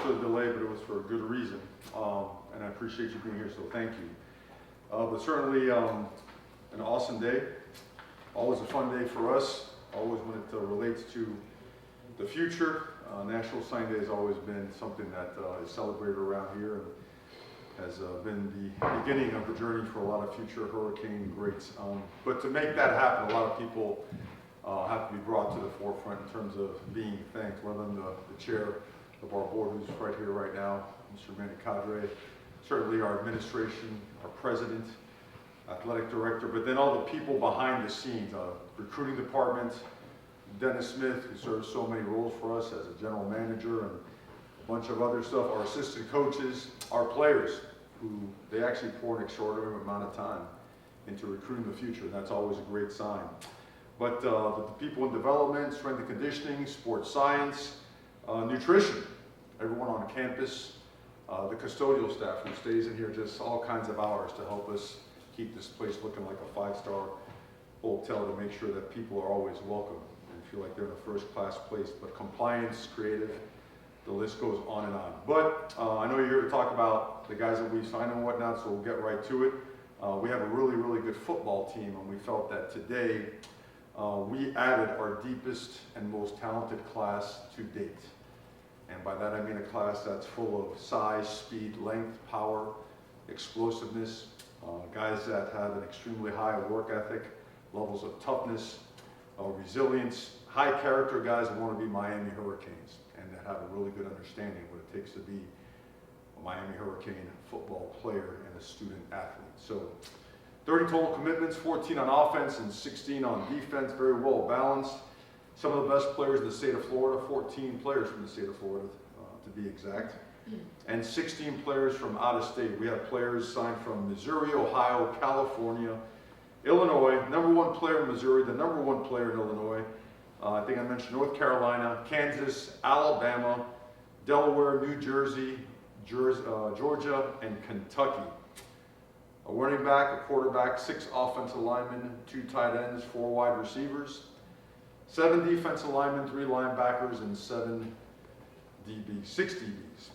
for the delay, but it was for a good reason. And I appreciate you being here, so thank you. But certainly an awesome day. Always a fun day for us. Always when it relates to the future. National Sign Day has always been something that is celebrated around here and has been the beginning of the journey for a lot of future hurricane greats. But to make that happen, a lot of people have to be brought to the forefront in terms of being thanked. One of them, the chair of our board, who's right here right now, Mr. Manny Cadre, certainly our administration, our president, athletic director, but then all the people behind the scenes, recruiting department, Dennis Smith, who serves so many roles for us as a general manager and a bunch of other stuff, our assistant coaches, our players, who they actually pour an extraordinary amount of time into recruiting the future, and that's always a great sign. But the people in development, strength and conditioning, sports science, nutrition, everyone on campus, the custodial staff who stays in here just all kinds of hours to help us keep this place looking like a 5-star hotel, to make sure that people are always welcome and feel like they're in a first-class place. But compliance, creative, the list goes on and on. But I know you're here to talk about the guys that we've signed and whatnot, so we'll get right to it. We have a really, really good football team, and we felt that today we added our deepest and most talented class to date. And by that I mean a class that's full of size, speed, length, power, explosiveness, guys that have an extremely high work ethic, levels of toughness, resilience, high character guys that want to be Miami Hurricanes and that have a really good understanding of what it takes to be a Miami Hurricane football player and a student athlete. So 30 total commitments, 14 on offense and 16 on defense, very well balanced. Some of the best players in the state of Florida, 14 players from the state of Florida to be exact, and 16 players from out of state. We have players signed from Missouri, Ohio, California, Illinois, number one player in Missouri, the number one player in Illinois. I think I mentioned North Carolina, Kansas, Alabama, Delaware, New Jersey, Georgia, and Kentucky. A running back, a quarterback, 6 offensive linemen, 2 tight ends, 4 wide receivers, 7 defensive linemen, 3 linebackers, and 6 DBs.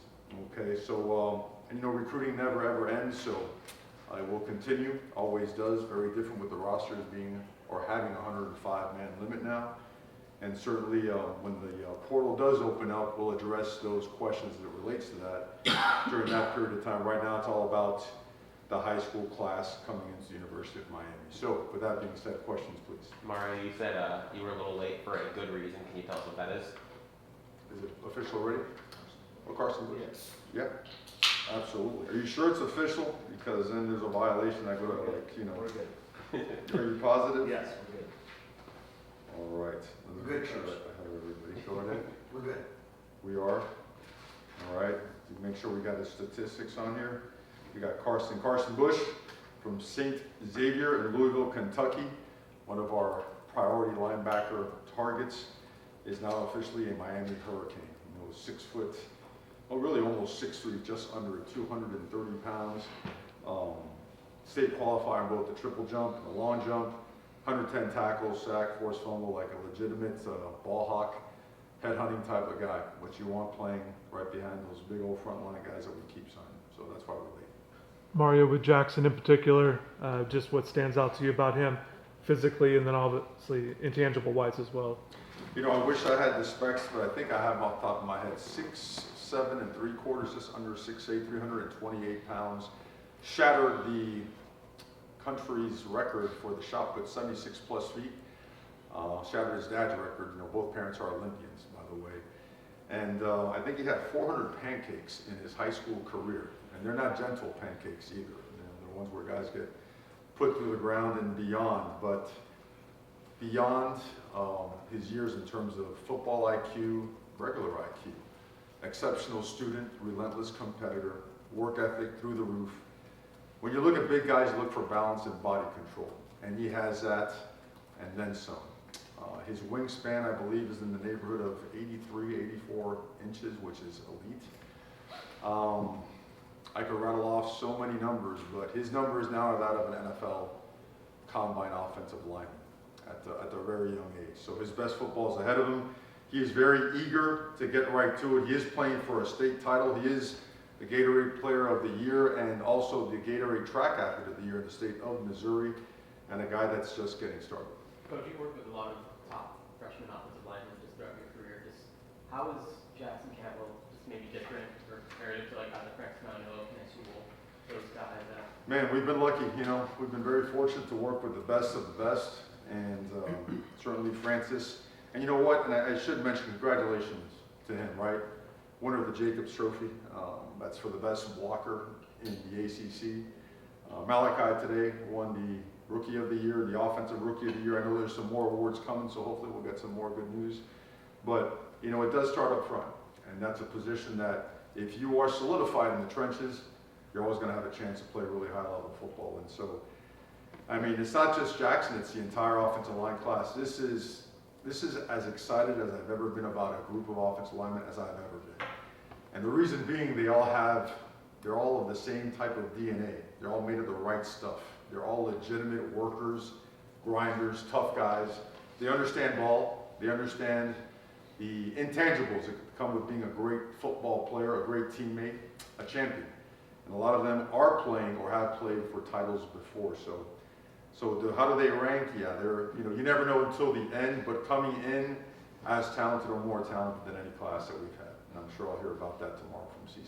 Okay, so and you know, recruiting never ever ends, so I will continue. Always does. Very different with the rosters being or having a 105-man limit now. And certainly when the portal does open up, we'll address those questions as it relates to that during that period of time. Right now, it's all about the high school class coming into the University of Miami. So with that being said, questions please. Mario, you said you were a little late for a good reason. Can you tell us what that is? Is it official already? Oh, Carson? Yes. Yeah, absolutely. Are you sure it's official? Because then there's a violation. I go to, like, you know. We're good. Are you positive? Yes, we're good. All right. Let me Good, make sure Coach. I have everybody. Go ahead. We're good. We are. All right. Make sure we got the statistics on here. We got Carson Bush from St. Xavier in Louisville, Kentucky. One of our priority linebacker targets is now officially a Miami Hurricane. You know, 6 foot, well, really almost 6'3", just under 230 pounds. State qualifier in both the triple jump and the long jump. 110 tackles, sack, forced fumble, like a legitimate ball hawk, headhunting type of guy. What you want playing right behind those big old front line guys that we keep signing. So that's why we're late. Mario, with Jackson in particular, just what stands out to you about him physically and then obviously intangible wise as well? You know, I wish I had the specs, but I think I have them off the top of my head. 6'7" ¾ just under 6'8", 328 pounds. Shattered the country's record for the shot put, 76 plus feet. Shattered his dad's record. You know, both parents are Olympians, by the way. And I think he had 400 pancakes in his high school career. And they're not gentle pancakes either. You know, they're ones where guys get put through the ground and beyond. But beyond his years in terms of football IQ, regular IQ, exceptional student, relentless competitor, work ethic through the roof. When you look at big guys, you look for balance and body control. And he has that and then some. His wingspan, I believe, is in the neighborhood of 83, 84 inches, which is elite. I could rattle off so many numbers, but his numbers now are that of an NFL combine offensive lineman at a very young age. So his best football is ahead of him. He is very eager to get right to it. He is playing for a state title. He is the Gatorade Player of the Year and also the Gatorade Track Athlete of the Year in the state of Missouri, and a guy that's just getting started. Coach, you worked with a lot of top freshman offensive linemen just throughout your career. Just how is Jackson Cantwell just maybe different or comparative to like either Francis Mount Hope, Nashville, those guys? Man, we've been lucky. We've been very fortunate to work with the best of the best, and certainly Francis. And you know what? And I should mention congratulations to him, right? Winner of the Jacobs Trophy. That's for the best blocker in the ACC. Malachi today won the Rookie of the Year, the Offensive Rookie of the Year. I know there's some more awards coming, so hopefully we'll get some more good news. But, it does start up front. And that's a position that if you are solidified in the trenches, you're always going to have a chance to play really high-level football. And so, it's not just Jackson, it's the entire offensive line class. This is as excited as I've ever been about a group of offensive linemen as I've ever been. And the reason being, they're all of the same type of DNA. They're all made of the right stuff. They're all legitimate workers, grinders, tough guys. They understand ball. They understand the intangibles that come with being a great football player, a great teammate, a champion. And a lot of them are playing or have played for titles before. So how do they rank? Yeah, you never know until the end, but coming in as talented or more talented than any class that we've had. And I'm sure I'll hear about that tomorrow from CC.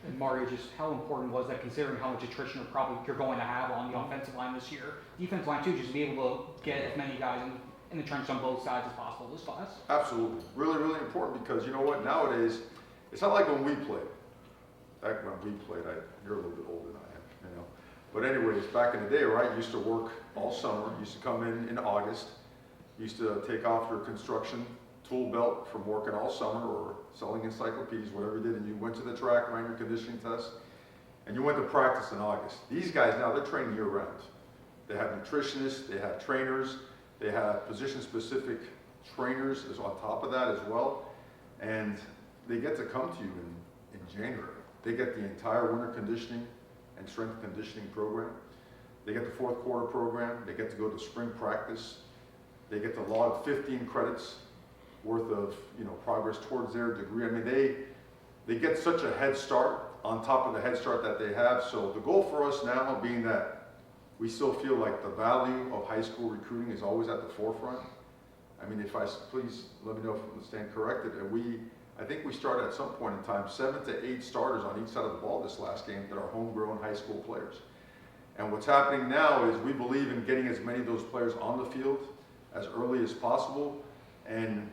And Mario, just how important was that, considering how much attrition you're going to have on the offensive line this year? Defensive line too, just to be able to get as many guys in the trench on both sides as possible this class. Absolutely, really, really important, because you know what? Nowadays, it's not like when we played. Back when we played, you're a little bit older than I am, But anyways, back in the day, right? You used to work all summer. You used to come in August. You used to take off your construction tool belt from working all summer or selling encyclopedias, whatever you did, and you went to the track, ran your conditioning test, and you went to practice in August. These guys now, they're training year-round. They have nutritionists, they have trainers, they have position-specific trainers on top of that as well, and they get to come to you in January. They get the entire winter conditioning and strength conditioning program. They get the fourth quarter program. They get to go to spring practice. They get to log 15 credits worth of progress towards their degree. They get such a head start on top of the head start that they have. So the goal for us now, being that we still feel like the value of high school recruiting is always at the forefront. Please let me know if I stand corrected. I think we started at some point in time 7 to 8 starters on each side of the ball this last game that are homegrown high school players. And what's happening now is we believe in getting as many of those players on the field as early as possible, and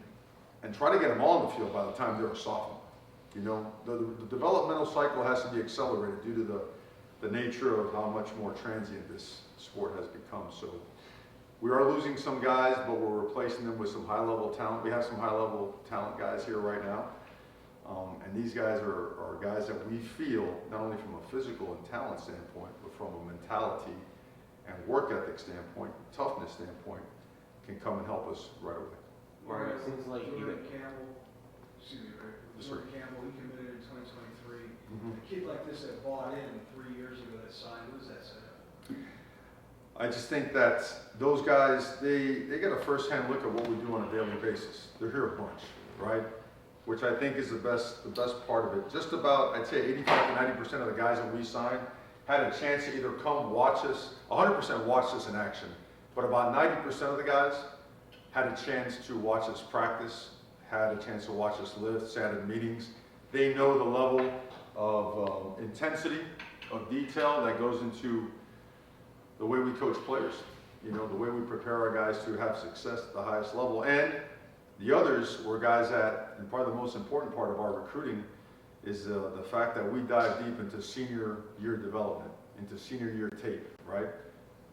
try to get them all on the field by the time they're a sophomore. The developmental cycle has to be accelerated due to the nature of how much more transient this sport has become. So we are losing some guys, but we're replacing them with some high-level talent. We have some high-level talent guys here right now. And these guys are guys that we feel, not only from a physical and talent standpoint, but from a mentality and work ethic standpoint, toughness standpoint, can come and help us right away. Mario, it seems like you Jordan Campbell, Jordan Campbell, he committed in 2023. A kid like this that bought in 3 years ago that signed, what does that say? I just think that those guys, they get a first-hand look at what we do on a daily basis. They're here a bunch, right? Which I think is the best part of it. Just about, I'd say 85 to 90% of the guys that we signed had a chance to either come watch us, 100% watch us in action, but about 90% of the guys had a chance to watch us practice, had a chance to watch us lift, sat in meetings. They know the level of intensity, of detail that goes into the way we coach players, the way we prepare our guys to have success at the highest level. And the others were guys that, and probably the most important part of our recruiting is the fact that we dive deep into senior year development, into senior year tape, right?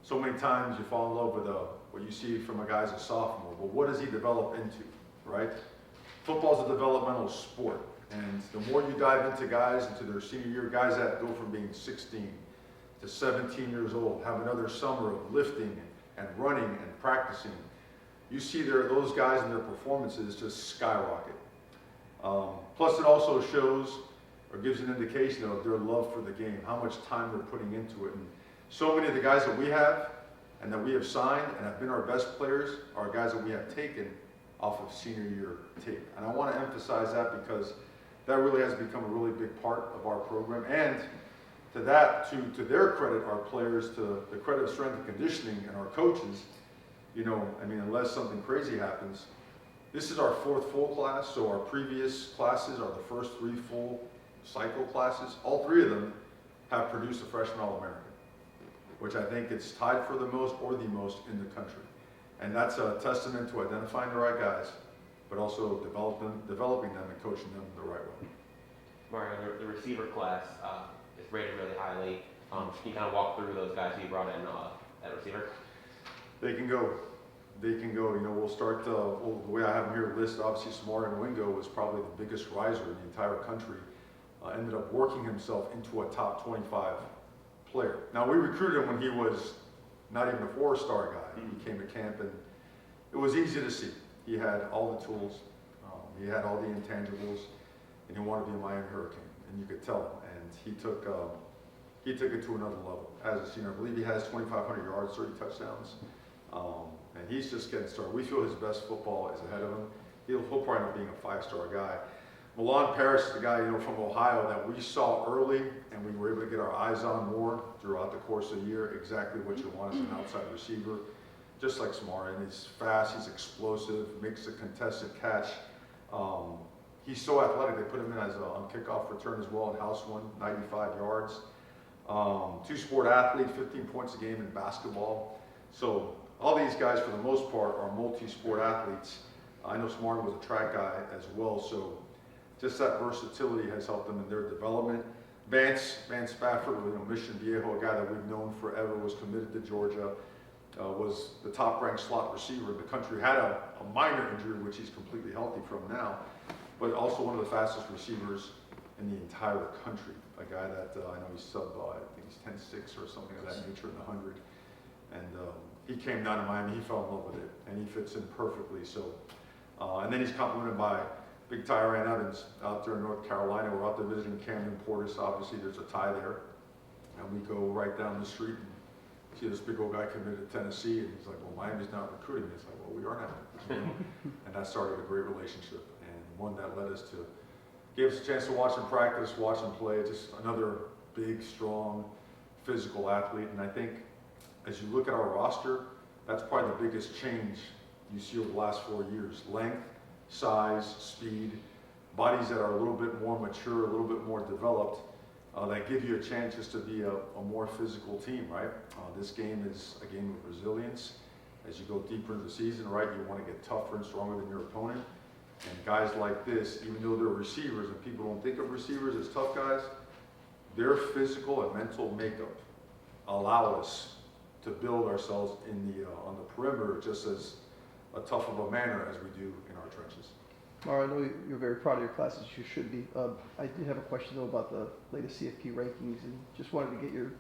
So many times you fall in love with what you see from a guy as a sophomore, but what does he develop into, right? Football's a developmental sport, and the more you dive into guys, into their senior year, guys that go from being 16 to 17 years old, have another summer of lifting and running and practicing, you see those guys and their performances just skyrocket. Plus it also shows or gives an indication of their love for the game, how much time they're putting into it. And so many of the guys that we have and that we have signed and have been our best players are guys that we have taken off of senior year tape. And I want to emphasize that because that really has become a really big part of our program. And to that, to their credit, our players, to the credit of strength and conditioning and our coaches, you know, I mean, unless something crazy happens, this is our 4th full class, so our previous classes are the first 3 full cycle classes. All 3 of them have produced a freshman All-American, which I think it's tied for the most or the most in the country. And that's a testament to identifying the right guys, but also developing them and coaching them the right way. Mario, the receiver class is rated really highly. Can you kind of walk through those guys who you brought in at receiver? They can go. They can go. You know, we'll start, the way I have them here listed, obviously Samari Nwingo was probably the biggest riser in the entire country. Ended up working himself into a top 25 player. Now, we recruited him when he was not even a 4-star guy. He came to camp and it was easy to see. He had all the tools, he had all the intangibles, and he wanted to be a Miami Hurricane, and you could tell. And he took it to another level. As a senior, I believe he has 2,500 yards, 30 touchdowns. And he's just getting started. We feel his best football is ahead of him. He'll probably end up being a 5-star guy. Milan Parrish is the guy, you know, from Ohio that we saw early and we were able to get our eyes on more throughout the course of the year. Exactly what you want as an outside receiver, just like Samari. And he's fast, he's explosive, makes a contested catch. He's so athletic. They put him in as on kickoff return as well in house one, 95 yards. 2-sport athlete, 15 points a game in basketball. So all these guys, for the most part, are multi-sport athletes. I know Smart was a track guy as well, so just that versatility has helped them in their development. Vance Spafford, you know, Mission Viejo, a guy that we've known forever, was committed to Georgia, was the top-ranked slot receiver in the country, had a minor injury, which he's completely healthy from now, but also one of the fastest receivers in the entire country. A guy that I know he's I think he's 10.6 or something of that nature in the 100. And he came down to Miami, he fell in love with it, and he fits in perfectly. So, and then he's complemented by big Tyrann Evans out there in North Carolina. We're out there visiting Camden Portis. Obviously, there's a tie there. And we go right down the street and see this big old guy committed to Tennessee. And he's like, well, Miami's not recruiting me. It's like, well, we are now. And that started a great relationship, and one that led us to give us a chance to watch him practice, watch him play. Just another big, strong, physical athlete. And I think as you look at our roster, that's probably the biggest change you see over the last 4 years. Length, size, speed, bodies that are a little bit more mature, a little bit more developed, that give you a chance just to be a more physical team, right? This game is a game of resilience. As you go deeper into the season, right, you want to get tougher and stronger than your opponent. And guys like this, even though they're receivers, and people don't think of receivers as tough guys, their physical and mental makeup allow us to build ourselves in on the perimeter just as a tough of a manner as we do in our trenches. Mario, I know you're very proud of your classes. You should be. I did have a question though about the latest CFP rankings, and just wanted to get your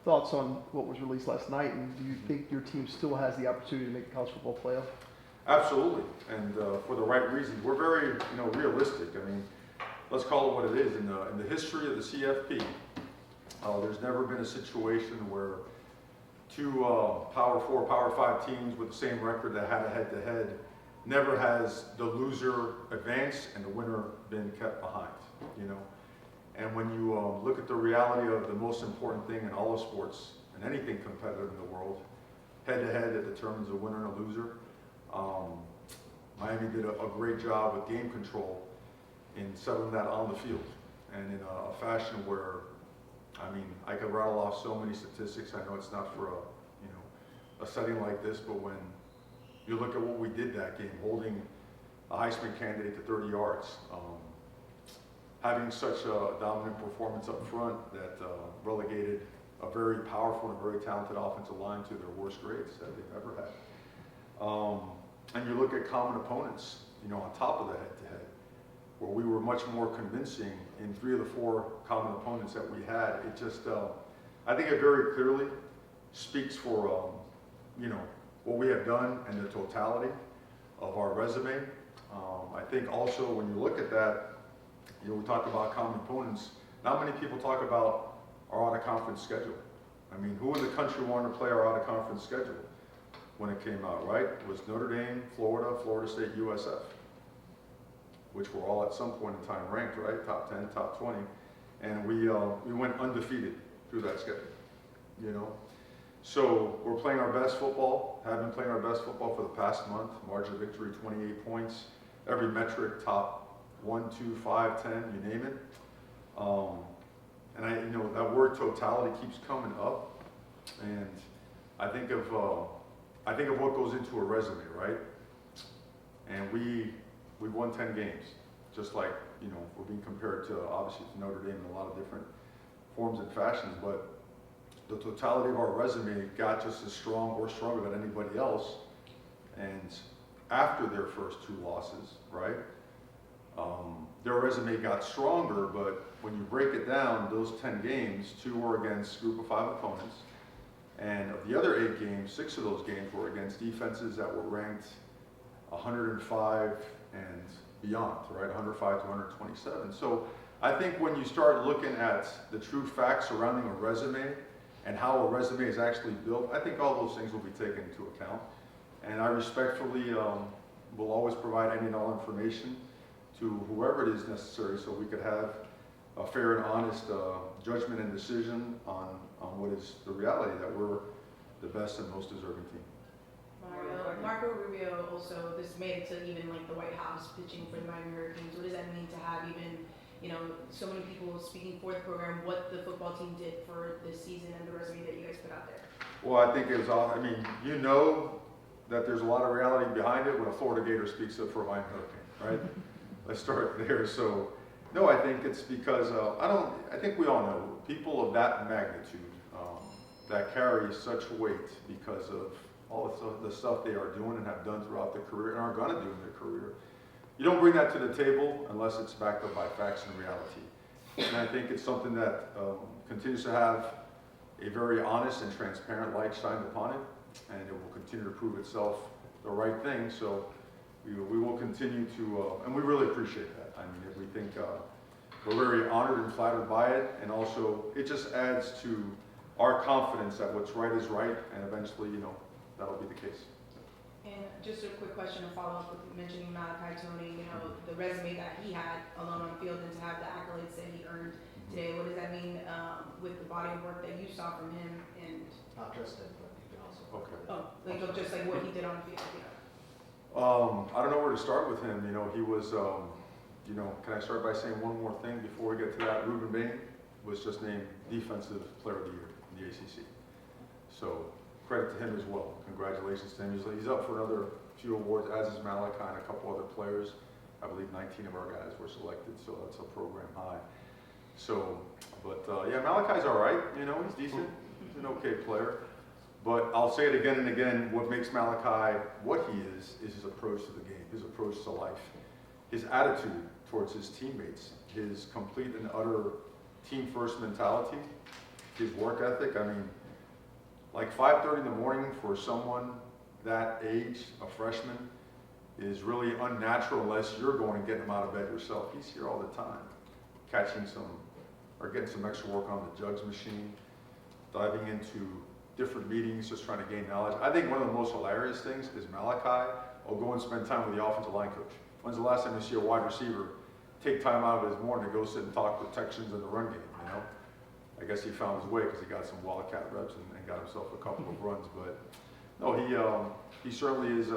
thoughts on what was released last night. And do you think your team still has the opportunity to make the college football playoff? Absolutely, and for the right reasons. We're very, realistic. I mean, let's call it what it is. In the history of the CFP, there's never been a situation where two Power 4, Power 5 teams with the same record that had a head-to-head, never has the loser advanced and the winner been kept behind, And when you look at the reality of the most important thing in all of sports and anything competitive in the world, head-to-head that determines a winner and a loser, Miami did a great job with game control in settling that on the field and in a fashion where, I could rattle off so many statistics. I know it's not for a setting like this, but when you look at what we did that game, holding a Heisman candidate to 30 yards, having such a dominant performance up front that relegated a very powerful and very talented offensive line to their worst grades that they've ever had. And you look at common opponents, on top of the head-to-head, where we were much more convincing in 3 of the 4 common opponents that we had. It just, I think it very clearly speaks for, what we have done and the totality of our resume. I think also when you look at that, we talk about common opponents. Not many people talk about our out-of-conference schedule. Who in the country wanted to play our out-of-conference schedule? when it came out, right? It was Notre Dame, Florida, Florida State, USF, which were all at some point in time ranked, right? Top 10, top 20. And we went undefeated through that schedule, you know? So we're playing our best football, have been playing our best football for the past month. Margin of victory, 28 points. Every metric, top 1, 2, 5, 10, you name it. And that word totality keeps coming up. And I think of what goes into a resume, right? And we won 10 games, just like, we're being compared to, obviously, to Notre Dame in a lot of different forms and fashions, but the totality of our resume got just as strong or stronger than anybody else. And after their first 2 losses, right, their resume got stronger, but when you break it down, those 10 games, 2 were against group of 5 opponents. And of the other 8 games, 6 of those games were against defenses that were ranked 105 and beyond, right? 105 to 127. So I think when you start looking at the true facts surrounding a resume and how a resume is actually built, I think all those things will be taken into account. And I respectfully will always provide any and all information to whoever it is necessary so we could have a fair and honest judgment and decision on what is the reality that we're the best and most deserving team. Marco Rubio also, this made it to even like the White House pitching for the Miami Hurricanes. What does that mean to have even, so many people speaking for the program, what the football team did for this season and the resume that you guys put out there? Well, I think it was all, that there's a lot of reality behind it when a Florida Gator speaks up for a Miami Hurricane, right? Let's start there. So, no, I think it's because, I think we all know people of that magnitude that carry such weight because of all the stuff they are doing and have done throughout their career and are going to do in their career. You don't bring that to the table unless it's backed up by facts and reality. And I think it's something that continues to have a very honest and transparent light shined upon it, and it will continue to prove itself the right thing. So we will continue to, and we really appreciate that. I mean, we think we're very honored and flattered by it, and also it just adds to our confidence that what's right is right, and eventually, that'll be the case. And just a quick question to follow up with mentioning Malachi Tony, the resume that he had alone on the field and to have the accolades that he earned today, what does that mean with the body of work that you saw from him and Not just him, but you can also. Okay. just like what he did on the field, I don't know where to start with him. He was, can I start by saying one more thing before we get to that? Ruben Bain was just named Defensive Player of the Year in the ACC. So credit to him as well. Congratulations to him. He's up for another few awards, as is Malachi and a couple other players. I believe 19 of our guys were selected, so that's a program high. So, but Malachi's all right. He's decent. He's an okay player. But I'll say it again and again, what makes Malachi what he is his approach to the game, his approach to life, his attitude towards his teammates, his complete and utter team-first mentality, his work ethic. I mean, like 5:30 in the morning for someone that age, a freshman, is really unnatural unless you're going and getting him out of bed yourself. He's here all the time, getting some extra work on the jugs machine, diving into different meetings, just trying to gain knowledge. I think one of the most hilarious things is Malachi will go and spend time with the offensive line coach. When's the last time you see a wide receiver take time out of his morning to go sit and talk protections in the run game, I guess he found his way because he got some Wildcat reps and got himself a couple of runs. But no, he certainly is,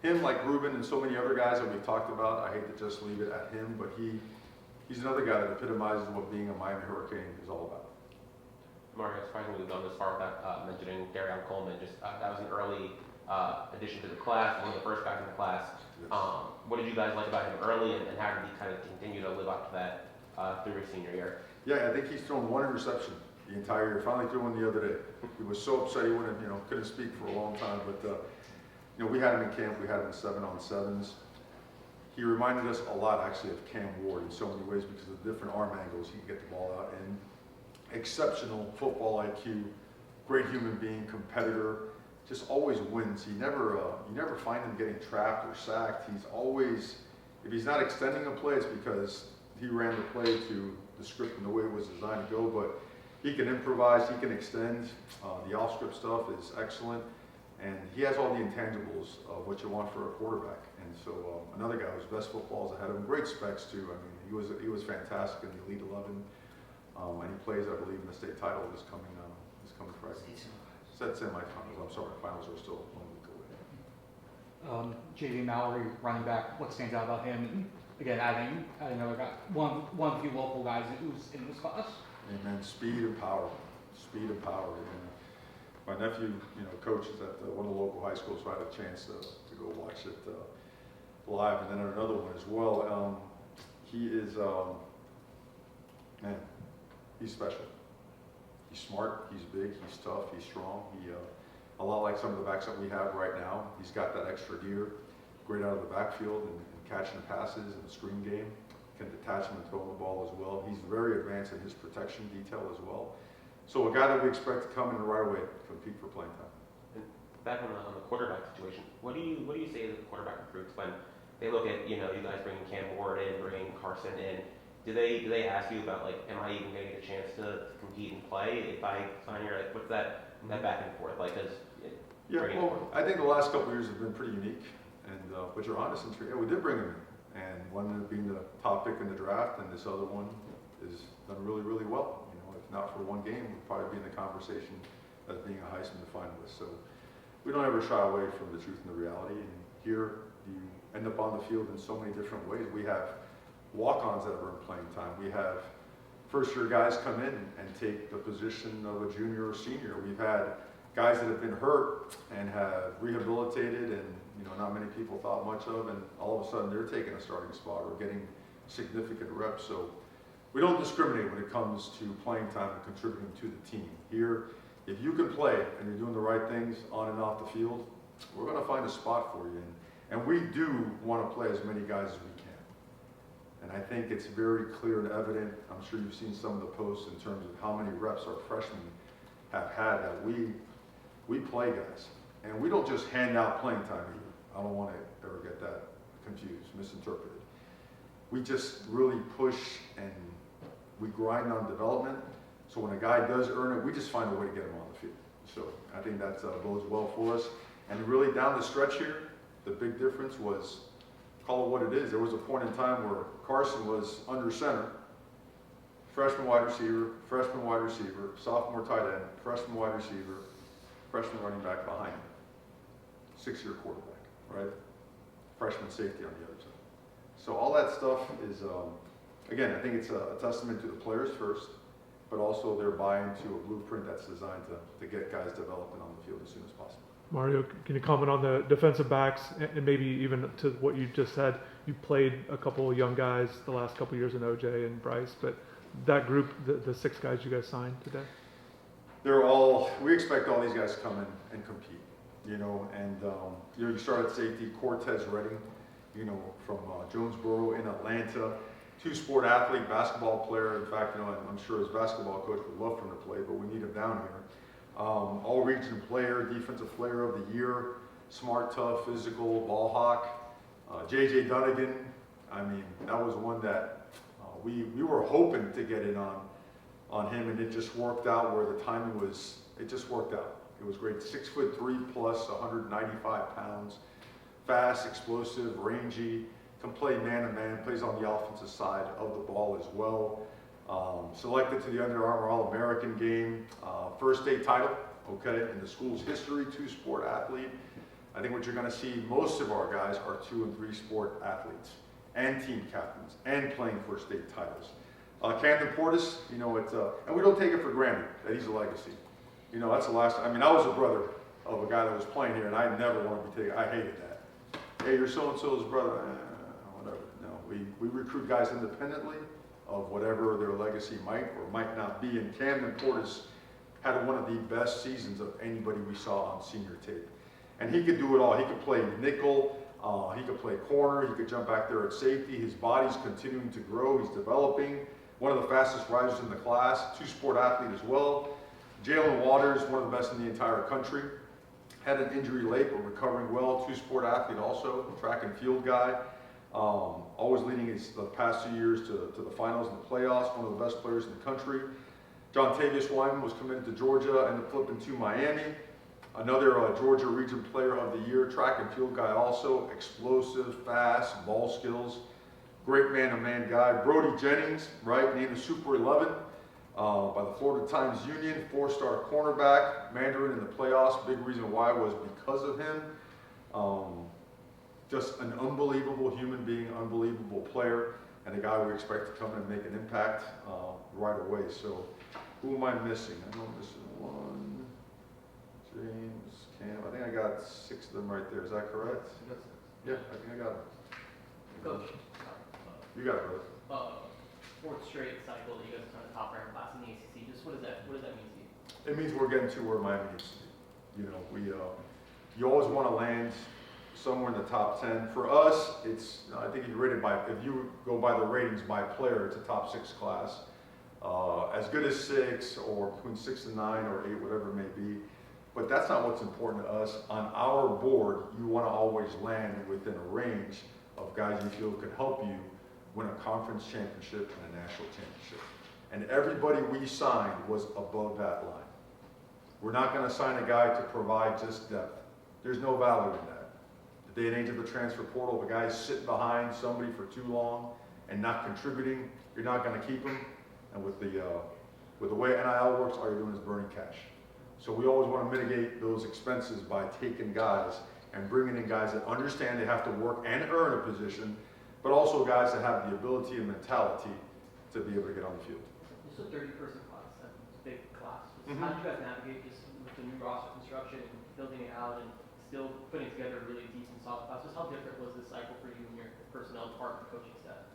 him like Ruben and so many other guys that we've talked about, I hate to just leave it at him, but he's another guy that epitomizes what being a Miami Hurricane is all about. Mario, surprisingly, we've gone this far without mentioning Darion Coleman. That was an early addition to the class, one of the first guys in the class. Yes. What did you guys like about him early, and how did he kind of continue to live up to that through his senior year? Yeah, I think he's thrown one interception the entire year. Finally threw one the other day. He was so upset he couldn't speak for a long time. But we had him in camp. We had him in 7-on-7s. He reminded us a lot, actually, of Cam Ward in so many ways because of the different arm angles he could get the ball out in. Exceptional football IQ, great human being, competitor, just always wins. You never find him getting trapped or sacked. He's always, if he's not extending a play, it's because he ran the play to the script and the way it was designed to go. But he can improvise, he can extend. The off-script stuff is excellent. And he has all the intangibles of what you want for a quarterback. And so another guy whose best football is ahead of him, great specs too. I mean, he was fantastic in the Elite 11, and he plays, I believe, in the state title this coming Friday. Set semifinals. I'm sorry, finals are still 1 week away. JJ Mallory, running back, what stands out about him? And again, adding another guy, one of the few local guys who's in this class. Amen. Speed and power. Speed and power. And my nephew, coaches at one of the local high schools, so I had a chance to go watch it live. And then another one as well. He is, man, he's special. He's smart, he's big, he's tough, he's strong. A lot like some of the backs that we have right now. He's got that extra gear, great out of the backfield and catching passes and the screen game. Can detach him and throw the ball as well. He's very advanced in his protection detail as well. So a guy that we expect to come in the right way, compete for playing time. And back on the quarterback situation, what do you say to the quarterback recruits when they look at, you guys bringing Cam Ward in, bringing Carson in? Do they ask you about, like, am I even going to get a chance to compete and play if I sign here? Like, what's that back and forth like? I think the last couple of years have been pretty unique. And but you're honest and true. Yeah, we did bring him in, and one being the top pick in the draft, and this other one is done really, really well. If not for one game, we'd probably be in the conversation as being a Heisman finalist. So we don't ever shy away from the truth and the reality. And here you end up on the field in so many different ways. We have walk-ons that are in playing time. We have first-year guys come in and take the position of a junior or senior. We've had guys that have been hurt and have rehabilitated and not many people thought much of, and all of a sudden they're taking a starting spot or getting significant reps. So we don't discriminate when it comes to playing time and contributing to the team. Here, if you can play and you're doing the right things on and off the field, we're going to find a spot for you. And we do want to play as many guys as we can. And I think it's very clear and evident. I'm sure you've seen some of the posts in terms of how many reps our freshmen have had, that we play guys. And we don't just hand out playing time either. I don't want to ever get that confused, misinterpreted. We just really push and we grind on development. So when a guy does earn it, we just find a way to get him on the field. So I think that bodes well for us. And really down the stretch here, the big difference was, call it what it is. There was a point in time where Carson was under center, freshman wide receiver, sophomore tight end, freshman wide receiver, freshman running back behind him. 6-year quarterback, right? Freshman safety on the other side. So all that stuff is, again, I think it's a testament to the players first, but also they're buying to a blueprint that's designed to get guys development on the field as soon as possible. Mario, can you comment on the defensive backs and maybe even to what you just said? You played a couple of young guys the last couple of years in OJ and Bryce, but that group, the 6 guys you guys signed today? We expect all these guys to come in and compete, you start at safety, Cortez Redding, from Jonesboro in Atlanta, 2-sport athlete, basketball player. In fact, I'm sure his basketball coach would love for him to play, but we need him down here. All-region player, defensive player of the year, smart, tough, physical, ball hawk. J.J. Dunnigan, that was one that we were hoping to get in on him, and it just worked out where the timing was, it just worked out. It was great. 6'3" plus, 195 pounds, fast, explosive, rangy, can play man-to-man, plays on the offensive side of the ball as well. Selected to the Under Armour All-American game, first state title, in the school's history, 2-sport athlete. I think what you're going to see, most of our guys are 2- and 3-sport athletes and team captains and playing for state titles. Camden Portis, and we don't take it for granted that he's a legacy. That's the last, I was a brother of a guy that was playing here, and I never want to be taken, I hated that. Hey, you're so-and-so's brother, whatever. No, we recruit guys independently of whatever their legacy might or might not be, and Camden Portis had one of the best seasons of anybody we saw on senior tape. And he could do it all. He could play nickel, he could play corner, he could jump back there at safety. His body's continuing to grow, he's developing. One of the fastest risers in the class, 2-sport athlete as well. Jalen Waters, one of the best in the entire country. Had an injury late, but recovering well. 2-sport athlete also, track and field guy. Always leading the past 2 years to the finals and the playoffs. One of the best players in the country. John Tavius Wyman was committed to Georgia and flipping to Miami. Another Georgia Region Player of the Year, track and field guy also, explosive, fast, ball skills, great man-to-man guy. Brody Jennings, right, named the Super 11 by the Florida Times Union, 4-star cornerback, Mandarin in the playoffs. Big reason why was because of him. Just an unbelievable human being, unbelievable player, and a guy we expect to come and make an impact right away. So who am I missing? I know I'm missing one. James, Cam, I think I got 6 of them right there. Is that correct? Yeah, I think I got them. Coach, You got it, brother. fourth straight cycle that you guys have done a top ranked class in the ACC. Just what does that mean to you? It means we're getting to where Miami needs to be. You know, you always want to land somewhere in the top 10. For us, it's, I think if you go by the ratings by player, it's a top 6 class. As good as 6 or between 6 and 9 or 8, whatever it may be. But that's not what's important to us. On our board, you want to always land within a range of guys you feel could help you win a conference championship and a national championship. And everybody we signed was above that line. We're not going to sign a guy to provide just depth. There's no value in that. The day and age of the transfer portal, if a guy's sitting behind somebody for too long and not contributing, you're not going to keep him. And with the way NIL works, all you're doing is burning cash. So we always want to mitigate those expenses by taking guys and bringing in guys that understand they have to work and earn a position, but also guys that have the ability and mentality to be able to get on the field. Just a 30-person class, that's a big class. Mhm. How did you guys navigate just with the new roster construction and building it out and still putting together a really decent solid class? Just how different was this cycle for you and your personnel department coaching staff?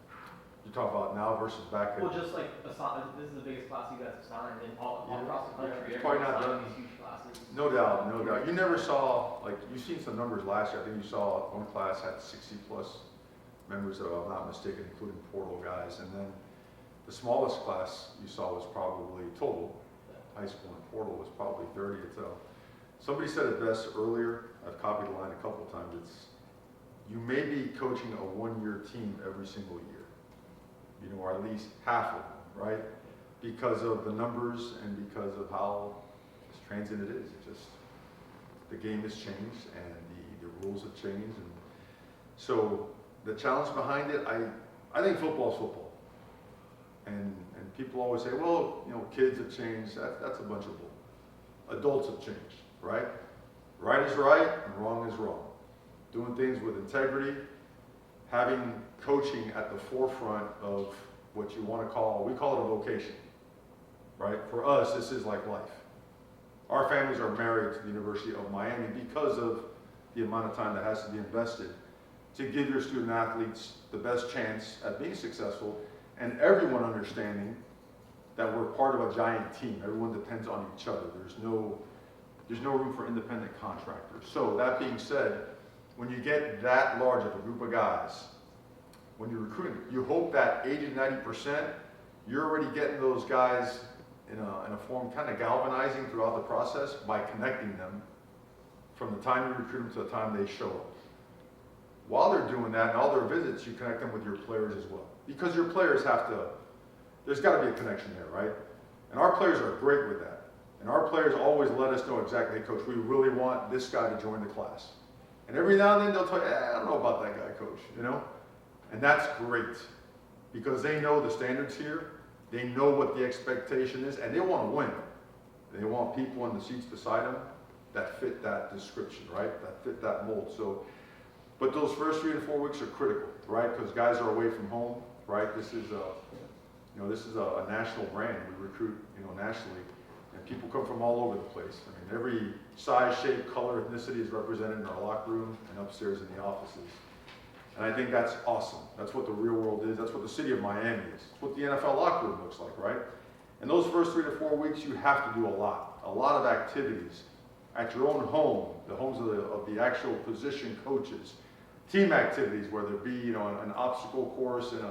You talk about now versus back Well, then. just like this is the biggest class you guys have signed in all Yeah. across the country. It's probably not Everyone's done. signing these huge classes. No doubt, no doubt. You never saw, like, you've seen some numbers last year. I think you saw one class had 60 plus members, if I'm not mistaken, including portal guys. And then the smallest class you saw was probably total, high school and portal was probably 30 or so. Somebody said it best earlier, I've copied the line a couple of times, it's, you may be coaching a one-year team every single year, you know, or at least half of them, right? Because of the numbers and because of how transient it is. It just, the game has changed and the rules have changed. And so the challenge behind it, I think football is football. And people always say, well, you know, kids have changed. That's a bunch of bull. Adults have changed, right? Right is right and wrong is wrong. Doing things with integrity, having coaching at the forefront of what you want to call, we call it a vocation, right? For us, this is like life. Our families are married to the University of Miami because of the amount of time that has to be invested to give your student athletes the best chance at being successful, and everyone understanding that we're part of a giant team. Everyone depends on each other. There's no room for independent contractors. So that being said, when you get that large of a group of guys, when you're recruiting, you hope that 80 to 90%, you're already getting those guys in a form kind of galvanizing throughout the process by connecting them from the time you recruit them to the time they show up. While they're doing that and all their visits, you connect them with your players as well. Because your players there's got to be a connection there, right? And our players are great with that. And our players always let us know exactly, hey, coach, we really want this guy to join the class. And every now and then they'll tell you, I don't know about that guy, coach, you know? And that's great because they know the standards here. They know what the expectation is, and they want to win. They want people in the seats beside them that fit that description, right? That fit that mold. So, but those first 3 to 4 weeks are critical, right? Because guys are away from home, right? This is a national brand. We recruit, nationally, and people come from all over the place. I mean, every size, shape, color, ethnicity is represented in our locker room and upstairs in the offices. And I think that's awesome. That's what the real world is. That's what the city of Miami is. It's what the NFL locker room looks like, right? And those first 3 to 4 weeks, you have to do a lot of activities at your own home, the homes of the actual position coaches, team activities, whether it be an obstacle course and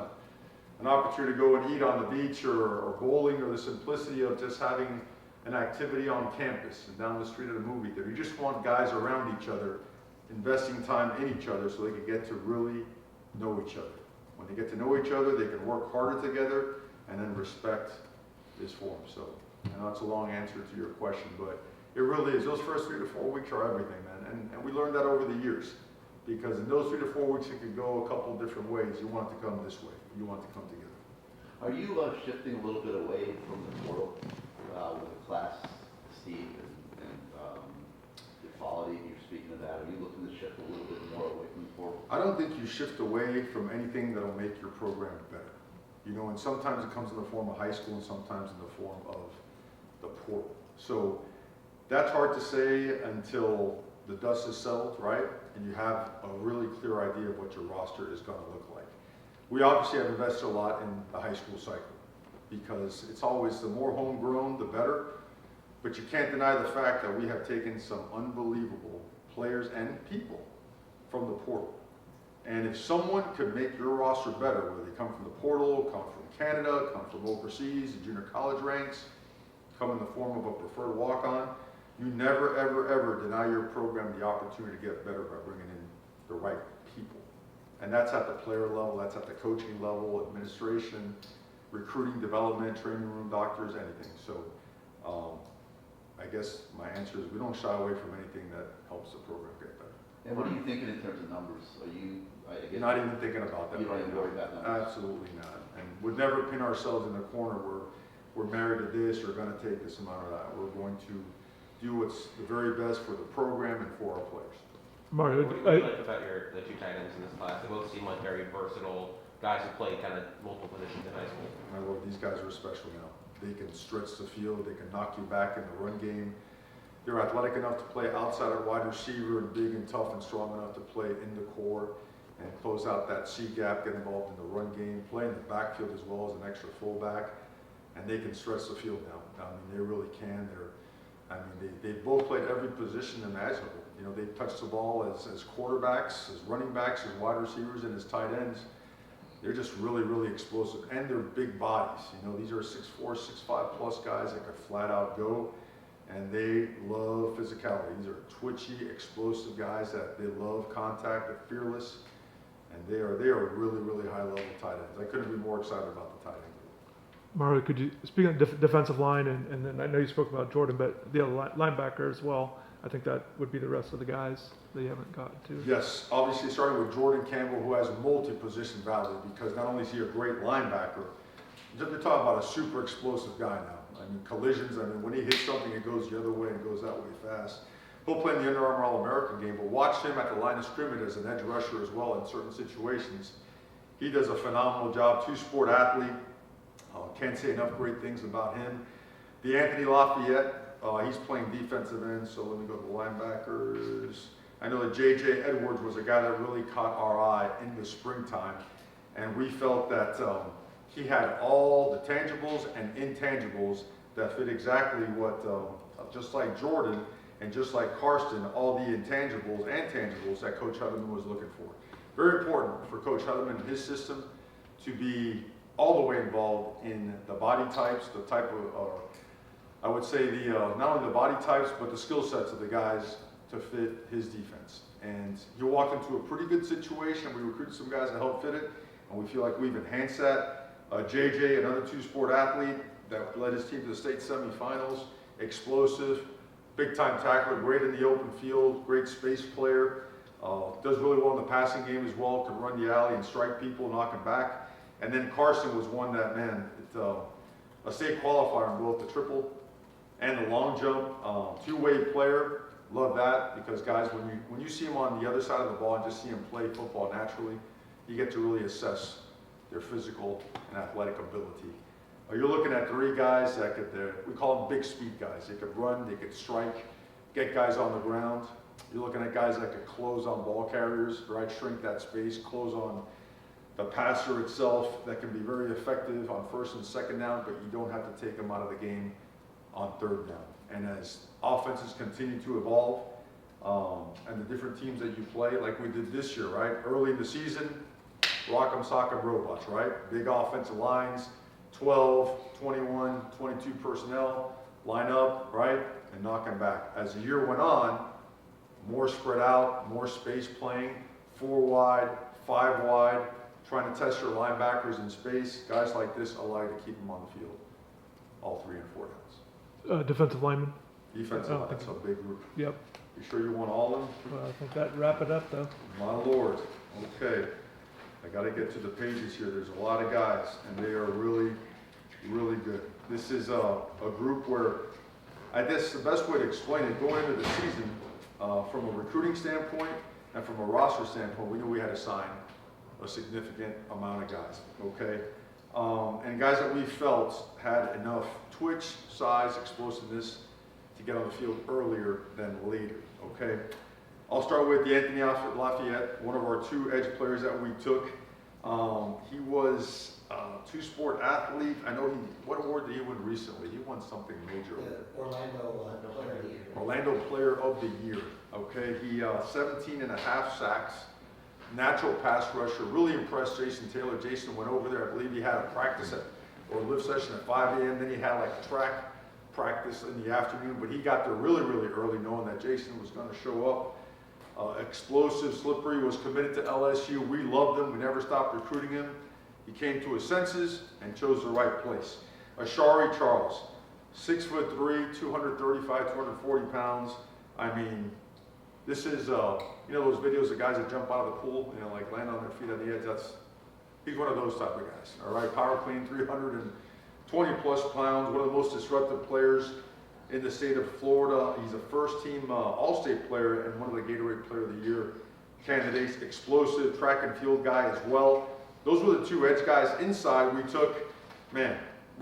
an opportunity to go and eat on the beach or bowling, or the simplicity of just having an activity on campus and down the street at a movie theater. You just want guys around each other, investing time in each other so they can get to really know each other. When they get to know each other, they can work harder together, and then respect is formed. So I know it's a long answer to your question, but It really is. Those first 3 to 4 weeks are everything, man. And we learned that over the years. Because in those 3 to 4 weeks, it could go a couple different ways. You want it to come this way. You want it to come together. Are you shifting a little bit away from the portal with the class, Steve, and equality? You're speaking of that. Are you looking to shift a little bit more away from the portal? I don't think you shift away from anything that'll make your program better. You know, and sometimes it comes in the form of high school and sometimes in the form of the portal. So that's hard to say until the dust is settled, right? And you have a really clear idea of what your roster is going to look like. We obviously have invested a lot in the high school cycle because it's always the more homegrown, the better. But you can't deny the fact that we have taken some unbelievable players and people from the portal. And if someone could make your roster better, whether they come from the portal, come from Canada, come from overseas, the junior college ranks, come in the form of a preferred walk-on, you never, ever, ever deny your program the opportunity to get better by bringing in the right people. And that's at the player level, that's at the coaching level, administration, recruiting, development, training room, doctors, anything. So I guess my answer is we don't shy away from anything that helps the program get better. And what are you thinking in terms of numbers? Are you, I guess, Not even thinking about that you don't right even now. worry about numbers? Absolutely not. And we'd never pin ourselves in the corner where we're married to this or going to take this amount of that. We're going to do what's the very best for the program and for our players. Mario, What do you like about the 2 tight ends in this class? They both seem like very versatile guys who play kind of multiple positions in high school. My Lord, these guys are special now. They can stretch the field. They can knock you back in the run game. They're athletic enough to play outside at wide receiver and big and tough and strong enough to play in the core and close out that C gap, get involved in the run game, play in the backfield as well as an extra fullback. And they can stretch the field now. I mean, they really can. They both played every position imaginable. You know, they touched the ball as quarterbacks, as running backs, as wide receivers, and as tight ends. They're just really, really explosive. And they're big bodies. You know, these are 6'4", 6'5" plus guys that can flat out go. And they love physicality. These are twitchy, explosive guys that they love contact, they're fearless. And they are really, really high level tight ends. I couldn't be more excited about the tight end. Mario, could you speak on defensive line, and then I know you spoke about Jordan, but the other linebacker as well. I think that would be the rest of the guys that you haven't gotten to. Yes, obviously starting with Jordan Campbell, who has multi-position value because not only is he a great linebacker, you're talking about a super explosive guy now. I mean, collisions, when he hits something, it goes the other way and goes that way fast. He'll play in the Under Armour All-American game, but watch him at the line of scrimmage as an edge rusher as well in certain situations. He does a phenomenal job, 2-sport athlete. Can't say enough great things about him. The Anthony Lafayette, he's playing defensive end, so let me go to the linebackers. I know that J.J. Edwards was a guy that really caught our eye in the springtime, and we felt that he had all the tangibles and intangibles that fit exactly what, just like Jordan and just like Karsten, all the intangibles and tangibles that Coach Hutterman was looking for. Very important for Coach Hutterman and his system to be all the way involved in the body types, the type of, I would say not only the body types, but the skill sets of the guys to fit his defense. And he walked into a pretty good situation. We recruited some guys to help fit it, and we feel like we've enhanced that. JJ, another 2-sport athlete that led his team to the state semifinals, explosive, big-time tackler, great in the open field, great space player, does really well in the passing game as well, can run the alley and strike people, knock them back. And then Carson was one that, man, a state qualifier in both the triple and the long jump, 2-way player. Love that because guys, when you see him on the other side of the ball and just see him play football naturally, you get to really assess their physical and athletic ability. You're looking at 3 guys that we call them big speed guys. They could run, they could strike, get guys on the ground. You're looking at guys that could close on ball carriers, right? Shrink that space, close on the passer itself that can be very effective on 1st and 2nd down, but you don't have to take them out of the game on 3rd down. And as offenses continue to evolve, and the different teams that you play, like we did this year, right? Early in the season, rock'em sock'em robots, right? Big offensive lines, 12, 21, 22 personnel, line up, right? And knock them back. As the year went on, more spread out, more space playing, 4 wide, 5 wide, trying to test your linebackers in space. Guys like this allow you to keep them on the field all 3 and 4 downs. Defensive lineman. Defensive Oh, line, thank it's a big group. Yep. You sure you want all of them? Well, I think that wrap it up though. My lord, okay. I gotta get to the pages here. There's a lot of guys, and they are really, really good. This is a group where, I guess the best way to explain it, going into the season, from a recruiting standpoint and from a roster standpoint, we knew we had to sign a significant amount of guys, okay? And guys that we felt had enough twitch, size, explosiveness to get on the field earlier than later, okay? I'll start with Anthony Lafayette, one of our 2 edge players that we took. He was a 2-sport athlete. I know what award did he win recently? He won something major. Orlando Player of the Year. Orlando Player of the Year, okay? He, 17 and a half sacks, natural pass rusher, really impressed Jason Taylor. Jason went over there, I believe he had a practice or a lift session at 5 a.m., then he had like a track practice in the afternoon, but he got there really, really early knowing that Jason was gonna show up. Explosive, slippery, was committed to LSU. We loved him, we never stopped recruiting him. He came to his senses and chose the right place. Ashari Charles, 6'3", 235, 240 pounds. I mean, this is, you know those videos of guys that jump out of the pool, you know, like land on their feet on the edge? He's one of those type of guys, all right? Power clean, 320 plus pounds, one of the most disruptive players in the state of Florida. He's a first-team All-State player and one of the Gatorade Player of the Year candidates. Explosive, track and field guy as well. Those were the 2 edge guys. Inside, we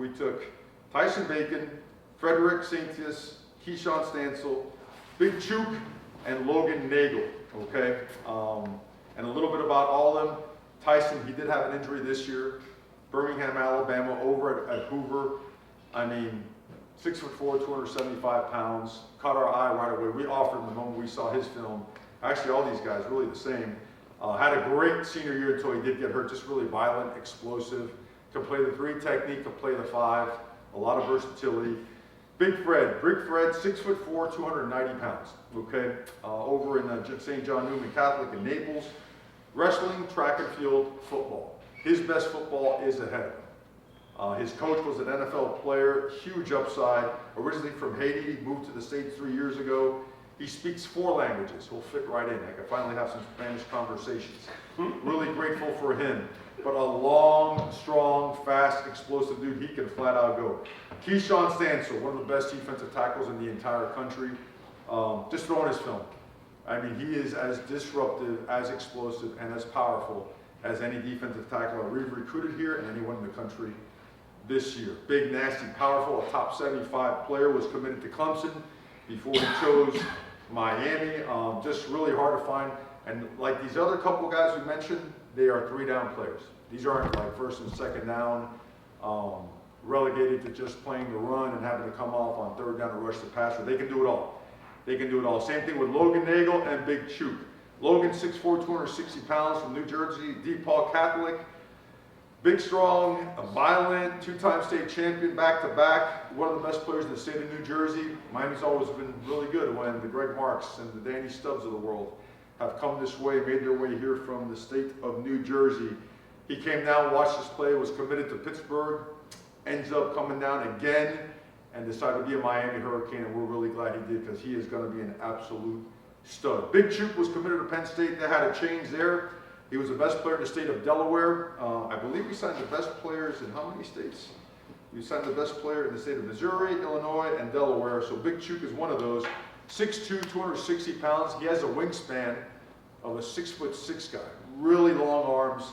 took Tyson Bacon, Frederick Saintius, Keyshawn Stansel, Big Chook, and Logan Nagel, okay? And a little bit about all of them. Tyson, he did have an injury this year. Birmingham, Alabama, over at Hoover. I mean, 6'4", 275 pounds. Caught our eye right away. We offered him the moment we saw his film. Actually, all these guys really the same. Had a great senior year until he did get hurt. Just really violent, explosive. Could play the 3 technique, could play the 5. A lot of versatility. Big Fred, 6'4", 290 pounds. Okay, over in St. John Newman Catholic in Naples. Wrestling, track and field, football. His best football is ahead of him. His coach was an NFL player, huge upside. Originally from Haiti, moved to the States 3 years ago. He speaks 4 languages. He'll fit right in. I can finally have some Spanish conversations. Really grateful for him. But a long, strong, fast, explosive dude. He can flat out go. Keyshawn Stansel, one of the best defensive tackles in the entire country. Just throwing his film. I mean, he is as disruptive, as explosive, and as powerful as any defensive tackle we've recruited here and anyone in the country this year. Big, nasty, powerful, a top 75 player, was committed to Clemson before he chose Miami. Just really hard to find. And like these other couple guys we mentioned, they are 3-down players. These aren't like 1st and 2nd down, relegated to just playing the run and having to come off on 3rd down to rush the passer. They can do it all. They can do it all. Same thing with Logan Nagel and Big Chook. Logan, 6'4", 260 pounds from New Jersey, DePaul Catholic. Big, strong, violent, 2-time state champion back-to-back. One of the best players in the state of New Jersey. Miami's always been really good when the Greg Marks and the Danny Stubbs of the world have come this way, made their way here from the state of New Jersey. He came down, watched us play, was committed to Pittsburgh, ends up coming down again, and decided to be a Miami Hurricane, and we're really glad he did because he is going to be an absolute stud. Big Chook was committed to Penn State. They had a change there. He was the best player in the state of Delaware. I believe we signed the best players in how many states? We signed the best player in the state of Missouri, Illinois, and Delaware. So Big Chook is one of those. 6'2", 260 pounds. He has a wingspan of a 6'6" guy. Really long arms,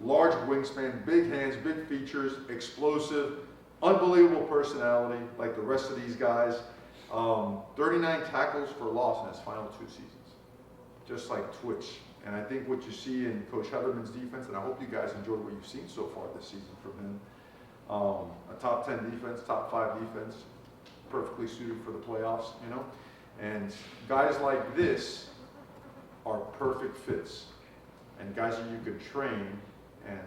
large wingspan, big hands, big features, explosive, unbelievable personality like the rest of these guys. 39 tackles for loss in his final 2 seasons. Just like Twitch. And I think what you see in Coach Heatherman's defense, and I hope you guys enjoyed what you've seen so far this season from him. A top 10 defense, top 5 defense, perfectly suited for the playoffs, you know. And guys like this are perfect fits. And guys that you could train and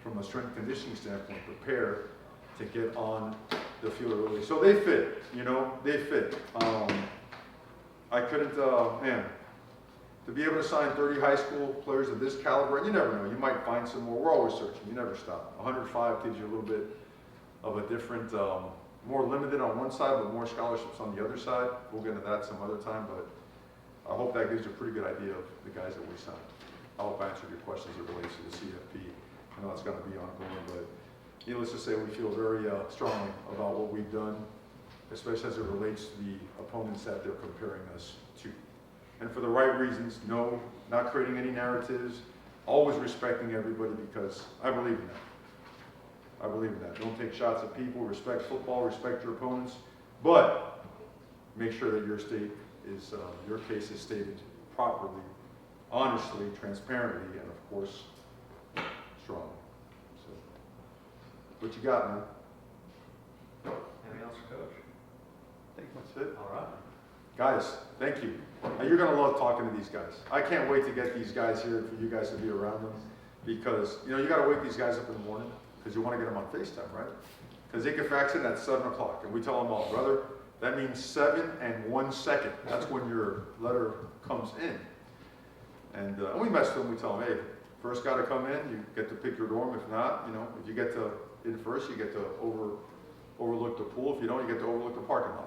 from a strength conditioning standpoint, prepare to get on the field early. So they fit, you know, they fit. I couldn't, man, to be able to sign 30 high school players of this caliber, and you never know, you might find some more. We're always searching, you never stop. 105 gives you a little bit of a different more limited on one side, but more scholarships on the other side. We'll get into that some other time, but I hope that gives you a pretty good idea of the guys that we signed. I hope I answered your questions as it relates to the CFP. I know it's going to be ongoing, but needless to say, we feel very strongly about what we've done, especially as it relates to the opponents that they're comparing us to. And for the right reasons, no, not creating any narratives, always respecting everybody, because I believe in that. I believe in that. Don't take shots at people, respect football, respect your opponents, but make sure that your your case is stated properly, honestly, transparently, and of course, strongly. So, what you got, man? Anything else, Coach? I think that's it. All right. Guys, thank you. Now, you're going to love talking to these guys. I can't wait to get these guys here for you guys to be around them, because you got to wake these guys up in the morning because you want to get them on FaceTime, right? Because they can fax in at 7 o'clock, and we tell them all, brother, that means 7 and 1 second. That's when your letter comes in. And we mess with them. We tell them, hey, first got to come in. You get to pick your dorm. If not, if you get to in first, you get to overlook the pool. If you don't, you get to overlook the parking lot.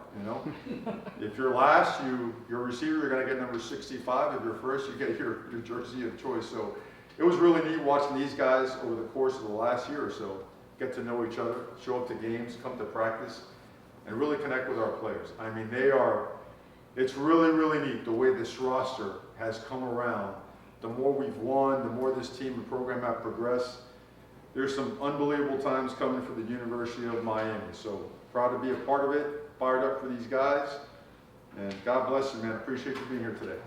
If you're last, your receiver, you're going to get number 65. If you're first, you get your jersey of choice. So it was really neat watching these guys over the course of the last year or so get to know each other, show up to games, come to practice, and really connect with our players. I mean, it's really, really neat the way this roster has come around. The more we've won, the more this team and program have progressed. There's some unbelievable times coming for the University of Miami. So proud to be a part of it, fired up for these guys. And God bless you, man. Appreciate you being here today.